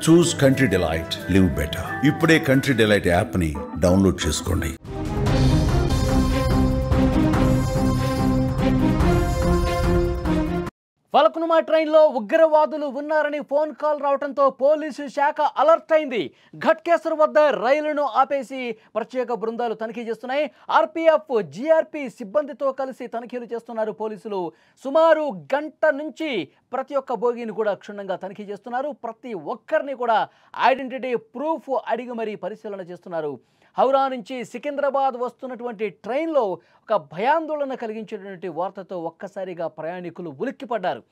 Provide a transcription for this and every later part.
చూస్ country delight, live better. ఇప్పుడే country delight app ని download చేసుకోండి. ఫలక్నుమా ట్రైన్లో ఉగ్రవాదులు ఉన్నారని ఫోన్ కాల్ రావడంతో పోలీసు శాఖ అలర్ట్ అయింది. ఘట్కేసర్ వద్ద రైలును ఆపేసి ప్రత్యేక బృందాలు తనిఖీ చేస్తున్నాయి. ఆర్పీఎఫ్, జీఆర్పీ సిబ్బందితో కలిసి తనిఖీలు చేస్తున్నారు పోలీసులు. సుమారు గంట నుంచి ప్రతి ఒక్క బోగీని కూడా క్షుణ్ణంగా తనిఖీ చేస్తున్నారు. ప్రతి ఒక్కరిని కూడా ఐడెంటిటీ ప్రూఫ్ అడిగి మరీ పరిశీలన చేస్తున్నారు. హౌరా నుంచి సికింద్రాబాద్ వస్తున్నటువంటి ట్రైన్లో ఒక భయాందోళన కలిగించేటువంటి వార్తతో ఒక్కసారిగా ప్రయాణికులు ఉలిక్కిపడ్డారు.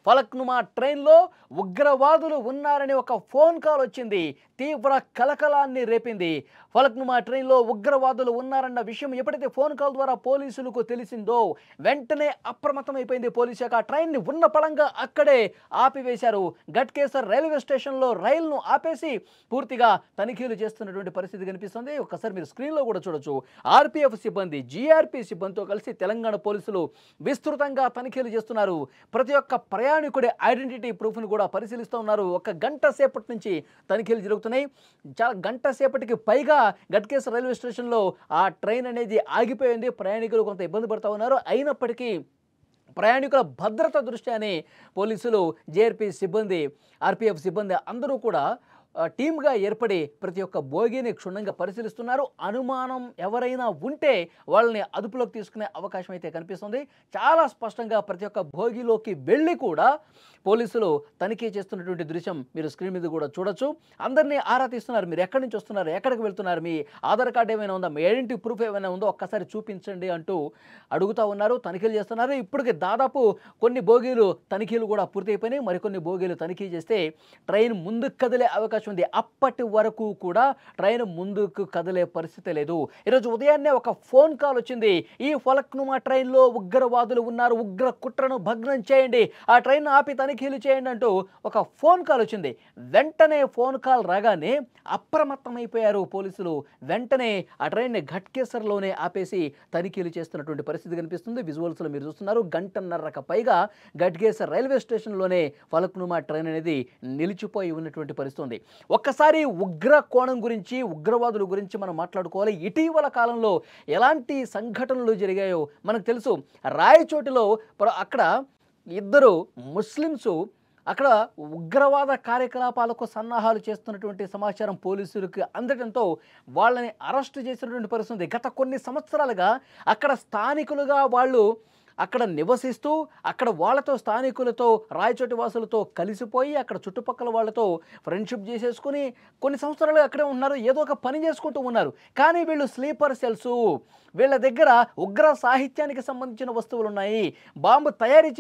ఫలక్నుమా ట్రైన్లో ఉగ్రవాదులు ఉన్నారని ఒక ఫోన్ కాల్ వచ్చింది. తీవ్ర కలకలాన్ని రేపింది. ఫలక్నుమా ట్రైన్లో ఉగ్రవాదులు ఉన్నారన్న విషయం ఎప్పుడైతే ఫోన్ కాల్ ద్వారా పోలీసులకు తెలిసిందో వెంటనే అప్రమత్తమైపోయింది పోలీసు శాఖ. ట్రైన్ని ఉన్న పళంగా అక్కడే ఆపివేశారు. ఘట్కేసర్ రైల్వే స్టేషన్లో రైలును ఆపేసి పూర్తిగా తనిఖీలు చేస్తున్నటువంటి పరిస్థితి కనిపిస్తుంది. ఒక్కసారి మీరు స్క్రీన్లో కూడా చూడొచ్చు. ఆర్పీఎఫ్ సిబ్బంది, జీఆర్పీ సిబ్బందితో కలిసి తెలంగాణ పోలీసులు విస్తృతంగా తనిఖీలు చేస్తున్నారు. ప్రతి ఒక్క ప్రయాణికుడి ఐడెంటిటీ ప్రూఫ్ను కూడా పరిశీలిస్తూ ఉన్నారు. ఒక గంట సేపటి నుంచి తనిఖీలు జరుగుతున్నాయి. చాలా గంట సేపటికి పైగా ఘట్కేసర్ రైల్వే స్టేషన్లో ఆ ట్రైన్ అనేది ఆగిపోయింది. ప్రయాణికులు కొంత ఇబ్బంది పడుతూ ఉన్నారు. అయినప్పటికీ ప్రయాణికుల భద్రత దృష్ట్యానే పోలీసులు, జేఆర్పీ సిబ్బంది, ఆర్పీఎఫ్ సిబ్బంది అందరూ కూడా టీమ్గా ఏర్పడి ప్రతి ఒక్క బోగీని క్షుణ్ణంగా పరిశీలిస్తున్నారు. అనుమానం ఎవరైనా ఉంటే వాళ్ళని అదుపులోకి తీసుకునే అవకాశం అయితే కనిపిస్తుంది. చాలా స్పష్టంగా ప్రతి ఒక్క బోగీలోకి వెళ్ళి కూడా పోలీసులు తనిఖీ చేస్తున్నటువంటి దృశ్యం మీరు స్క్రీన్ మీద కూడా చూడొచ్చు. అందరినీ ఆరా తీస్తున్నారు. మీరు ఎక్కడి నుంచి వస్తున్నారు, ఎక్కడికి వెళ్తున్నారు, మీ ఆధార్ కార్డు ఏమైనా ఉందా, మీ ఐడెంటిటీ ప్రూఫ్ ఏమైనా ఉందో ఒక్కసారి చూపించండి అంటూ అడుగుతూ ఉన్నారు. తనిఖీలు చేస్తున్నారు. ఇప్పటికి దాదాపు కొన్ని బోగీలు తనిఖీలు కూడా పూర్తయిపోయినాయి. మరికొన్ని బోగీలు తనిఖీ చేస్తే ట్రైన్ ముందుకు కదిలే అవకాశం ఉంది. అప్పటి వరకు కూడా ట్రైన్ ముందుకు కదిలే పరిస్థితి లేదు. ఈరోజు ఉదయాన్నే ఒక ఫోన్ కాల్ వచ్చింది. ఈ ఫలక్నుమా ట్రైన్లో ఉగ్రవాదులు ఉన్నారు, ఉగ్ర కుట్రను భగ్నం చేయండి, ఆ ట్రైన్ ఆపి తనిఖీలు చేయండి అంటూ ఒక ఫోన్ కాల్ వచ్చింది. వెంటనే ఫోన్ కాల్ రాగానే అప్రమత్తమైపోయారు పోలీసులు. వెంటనే ఆ ట్రైన్ని ఘట్కేసర్లోనే ఆపేసి తనిఖీలు చేస్తున్నటువంటి పరిస్థితి కనిపిస్తుంది. విజువల్స్లో మీరు చూస్తున్నారు. గంటన్నరకు పైగా ఘట్కేసర్ రైల్వే స్టేషన్లోనే ఫలక్నుమా ట్రైన్ అనేది నిలిచిపోయి ఉన్నటువంటి పరిస్థితి. ఒక్కసారి ఉగ్ర కోణం గురించి, ఉగ్రవాదుల గురించి మనం మాట్లాడుకోవాలి. ఇటీవల కాలంలో ఎలాంటి సంఘటనలు జరిగాయో మనకు తెలుసు. రాయచోటిలో అక్కడ ఇద్దరు ముస్లిమ్స్ అక్కడ ఉగ్రవాద కార్యకలాపాలకు సన్నాహాలు చేస్తున్నటువంటి సమాచారం పోలీసులకు అందడంతో వాళ్ళని అరెస్టు చేసినటువంటి పరిస్థితి. గత కొన్ని సంవత్సరాలుగా అక్కడ స్థానికులుగా వాళ్ళు అక్కడ నివసిస్తూ అక్కడ వాళ్ళతో, స్థానికులతో, రాయచోటి వాసులతో కలిసిపోయి అక్కడ చుట్టుపక్కల వాళ్ళతో ఫ్రెండ్షిప్ చేసేసుకుని కొన్ని సంవత్సరాలు అక్కడే ఉన్నారు. ఏదో ఒక పని చేసుకుంటూ ఉన్నారు. కానీ వీళ్ళు స్లీపర్ సెల్స్, వీళ్ళ దగ్గర ఉగ్ర సాహిత్యానికి సంబంధించిన వస్తువులు ఉన్నాయి. బాంబు తయారీ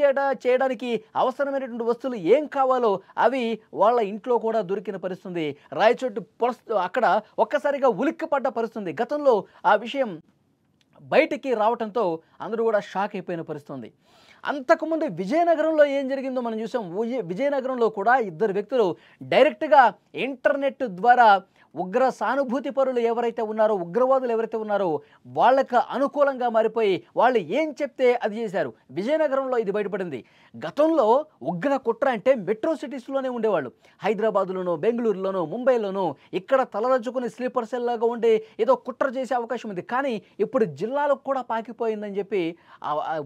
చేయడానికి అవసరమైనటువంటి వస్తువులు ఏం కావాలో అవి వాళ్ళ ఇంట్లో కూడా దొరికిన పరిస్థితి. రాయచోటి అక్కడ ఒక్కసారిగా ఉలిక్కిపడ్డ పరిస్థితి. గతంలో ఆ విషయం బయటికి రావడంతో అందరూ కూడా షాక్ అయిపోయిన పరిస్థితి. అంతకుముందు విజయనగరంలో ఏం జరిగిందో మనం చూసాం. విజయనగరంలో కూడా ఇద్దరు వ్యక్తులు డైరెక్ట్గా ఇంటర్నెట్ ద్వారా ఉగ్ర సానుభూతి పరులు ఎవరైతే ఉన్నారో, ఉగ్రవాదులు ఎవరైతే ఉన్నారో వాళ్ళకు అనుకూలంగా మారిపోయి వాళ్ళు ఏం చెప్తే అది చేశారు. విజయనగరంలో ఇది బయటపడింది. గతంలో ఉగ్ర కుట్ర అంటే మెట్రో సిటీస్లోనే ఉండేవాళ్ళు. హైదరాబాదులోనూ, బెంగళూరులోనూ, ముంబైలోనూ ఇక్కడ తలరచుకుని స్లీపర్ సెల్ లాగా ఉండి ఏదో కుట్ర చేసే అవకాశం ఉంది. కానీ ఇప్పుడు జిల్లాలకు కూడా పాకిపోయిందని చెప్పి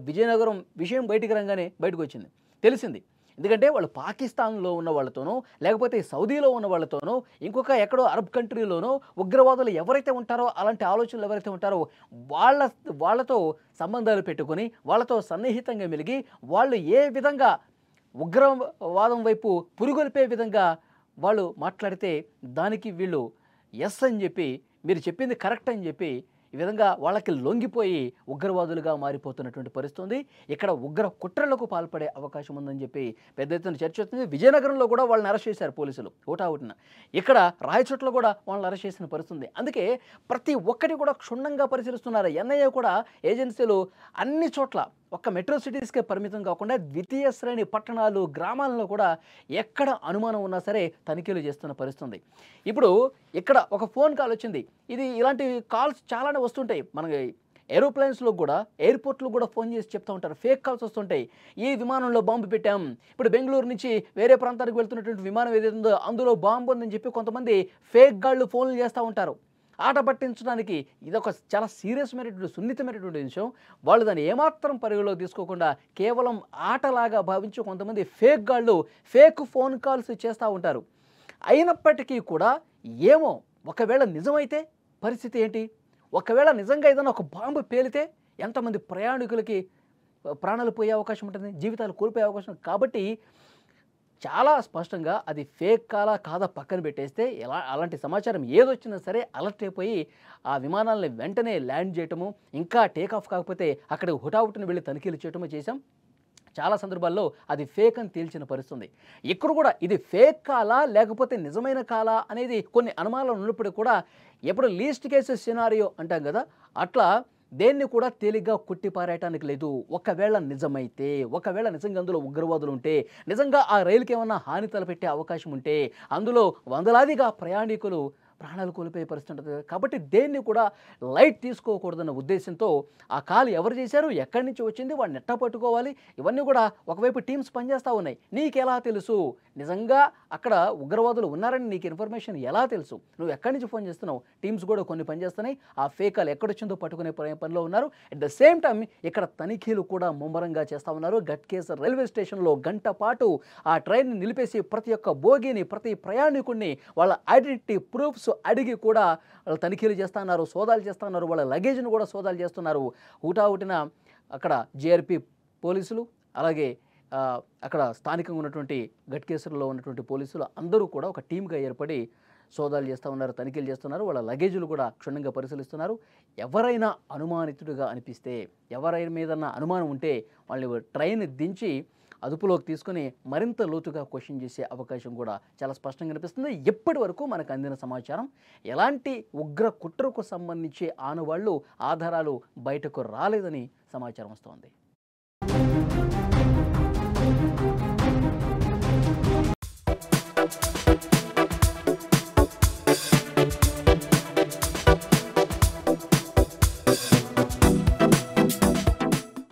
విజయనగరం విషయం బయటికి రాగానే బయటకు వచ్చింది, తెలిసింది. ఎందుకంటే వాళ్ళు పాకిస్తాన్లో ఉన్న వాళ్ళతోనో, లేకపోతే సౌదీలో ఉన్న వాళ్ళతోనో, ఇంకొక ఎక్కడో అరబ్ కంట్రీలోనో ఉగ్రవాదులు ఎవరైతే ఉంటారో, అలాంటి ఆలోచనలు ఎవరైతే ఉంటారో వాళ్ళతో సంబంధాలు పెట్టుకొని వాళ్ళతో సన్నిహితంగా మెలిగి వాళ్ళు ఏ విధంగా ఉగ్రవాదం వైపు పురుగొల్పే విధంగా వాళ్ళు మాట్లాడితే దానికి వీళ్ళు ఎస్ అని చెప్పి, మీరు చెప్పింది కరెక్ట్ అని చెప్పి ఈ విధంగా వాళ్ళకి లొంగిపోయి ఉగ్రవాదులుగా మారిపోతున్నటువంటి పరిస్థితి ఉంది. ఇక్కడ ఉగ్ర కుట్రలకు పాల్పడే అవకాశం ఉందని చెప్పి పెద్ద ఎత్తున చర్చ వస్తుంది. విజయనగరంలో కూడా వాళ్ళని అరెస్ట్ చేశారు పోలీసులు ఓటావుటిన. ఇక్కడ రాయచోట్ల కూడా వాళ్ళని అరెస్ట్ చేసిన పరిస్థితి. అందుకే ప్రతి ఒక్కటి కూడా క్షుణ్ణంగా పరిశీలిస్తున్నారు. ఎన్ఐఏ కూడా ఏజెన్సీలు అన్ని చోట్ల ఒక్క మెట్రో సిటీస్కే పరిమితం కాకుండా ద్వితీయ శ్రేణి పట్టణాలు, గ్రామాలలో కూడా ఎక్కడ అనుమానం ఉన్నా సరే తనిఖీలు చేస్తున్న పరిస్థితి. ఇప్పుడు ఇక్కడ ఒక ఫోన్ కాల్ వచ్చింది. ఇది ఇలాంటి కాల్స్ చాలానే వస్తుంటాయి. మనకి ఏరోప్లేన్స్లో కూడా ఎయిర్పోర్ట్లో కూడా ఫోన్ చేసి చెప్తూ ఉంటారు, ఫేక్ కాల్స్ వస్తుంటాయి. ఈ విమానంలో బాంబు పెట్టాం, ఇప్పుడు బెంగళూరు నుంచి వేరే ప్రాంతానికి వెళ్తున్నటువంటి విమానం ఏదైతే ఉందో అందులో బాంబు ఉందని చెప్పి కొంతమంది ఫేక్ గాళ్ళు ఫోన్లు చేస్తూ ఉంటారు. ఆట పట్టించడానికి ఇదొక చాలా సీరియస్మైనటువంటి సున్నితమైనటువంటి విషయం. వాళ్ళు దాన్ని ఏమాత్రం పరిగణలోకి తీసుకోకుండా కేవలం ఆటలాగా భావించి కొంతమంది ఫేక్ గాళ్ళు ఫేక్ ఫోన్ కాల్స్ చేస్తూ ఉంటారు. అయినప్పటికీ కూడా ఏమో ఒకవేళ నిజమైతే పరిస్థితి ఏంటి? ఒకవేళ నిజంగా ఏదైనా ఒక బాంబు పేలితే ఎంతమంది ప్రయాణికులకి ప్రాణాలు పోయే అవకాశం ఉంటుంది, జీవితాలు కోల్పోయే అవకాశం. కాబట్టి చాలా స్పష్టంగా అది ఫేక్ కాలా కాదా పక్కన పెట్టేస్తే అలాంటి సమాచారం ఏదొచ్చినా సరే అలర్ట్ అయిపోయి ఆ విమానాలని వెంటనే ల్యాండ్ చేయటము, ఇంకా టేక్ ఆఫ్ కాకపోతే అక్కడికి హుటాహుటిని వెళ్ళి తనిఖీలు చేయటము చేశాం. చాలా సందర్భాల్లో అది ఫేక్ అని తేల్చిన పరిస్థితుంది. ఇక్కడ కూడా ఇది ఫేక్ కాలా లేకపోతే నిజమైన కాలా అనేది కొన్ని అనుమానాలు ఉన్నప్పుడు కూడా ఎప్పుడు లీస్ట్ కేసెస్ సినారియో అంటాం కదా, అట్లా దేన్ని కూడా తేలిగ్గా కొట్టిపారేయటానికి లేదు. ఒకవేళ నిజమైతే, ఒకవేళ నిజంగా అందులో ఉగ్రవాదులు ఉంటే, నిజంగా ఆ రైలుకి ఏమన్నా హాని తలపెట్టే అవకాశం ఉంటే, అందులో వందలాదిగా ప్రయాణికులు ప్రాణాలు కోల్పోయే పరిస్థితి ఉంటుంది. కాబట్టి దేన్ని కూడా లైట్ తీసుకోకూడదన్న ఉద్దేశంతో ఆ కాల్ ఎవరు చేశారు, ఎక్కడి నుంచి వచ్చింది, వాడిని ఎట్టా పట్టుకోవాలి, ఇవన్నీ కూడా ఒకవైపు టీమ్స్ పనిచేస్తూ ఉన్నాయి. నీకెలా తెలుసు నిజంగా అక్కడ ఉగ్రవాదులు ఉన్నారని నీకు ఇన్ఫర్మేషన్ ఎలా తెలుసు? నువ్వు ఎక్కడి నుంచి ఫోన్ చేస్తున్నావు? టీమ్స్ కూడా కొన్ని పనిచేస్తున్నాయి. ఆ ఫేక్ కాల్ ఎక్కడొచ్చిందో పట్టుకునే పనిలో ఉన్నారు. అట్ ద సేమ్ టైం ఇక్కడ తనిఖీలు కూడా ముమ్మరంగా చేస్తూ ఉన్నారు. గట్కేసర్ రైల్వే స్టేషన్లో గంట పాటు ఆ ట్రైన్ నిలిపేసి ప్రతి ఒక్క బోగిని, ప్రతి ప్రయాణికుడిని వాళ్ళ ఐడెంటిటీ ప్రూఫ్స్ అడిగి కూడా వాళ్ళు తనిఖీలు చేస్తున్నారు, సోదాలు చేస్తున్నారు. వాళ్ళ లగేజ్ను కూడా సోదాలు చేస్తున్నారు. హుటాహుటిన అక్కడ జీఆర్పీ పోలీసులు, అలాగే అక్కడ స్థానికంగా ఉన్నటువంటి గట్కేసర్లో ఉన్నటువంటి పోలీసులు అందరూ కూడా ఒక టీమ్గా ఏర్పడి సోదాలు చేస్తూ ఉన్నారు, తనిఖీలు చేస్తున్నారు. వాళ్ళ లగేజీలు కూడా క్షుణ్ణంగా పరిశీలిస్తున్నారు. ఎవరైనా అనుమానితుడిగా అనిపిస్తే, ఎవరైనా మీదన్నా అనుమానం ఉంటే వాళ్ళని ట్రైన్ దించి అదుపులోకి తీసుకుని మరింత లోతుగా క్వశ్చన్ చేసే అవకాశం కూడా చాలా స్పష్టంగా కనిపిస్తుంది. ఇప్పటి వరకు మనకు అందిన సమాచారం ఎలాంటి ఉగ్ర కుట్రకు సంబంధించి ఆనవాళ్లు, ఆధారాలు బయటకు రాలేదని సమాచారం వస్తోంది.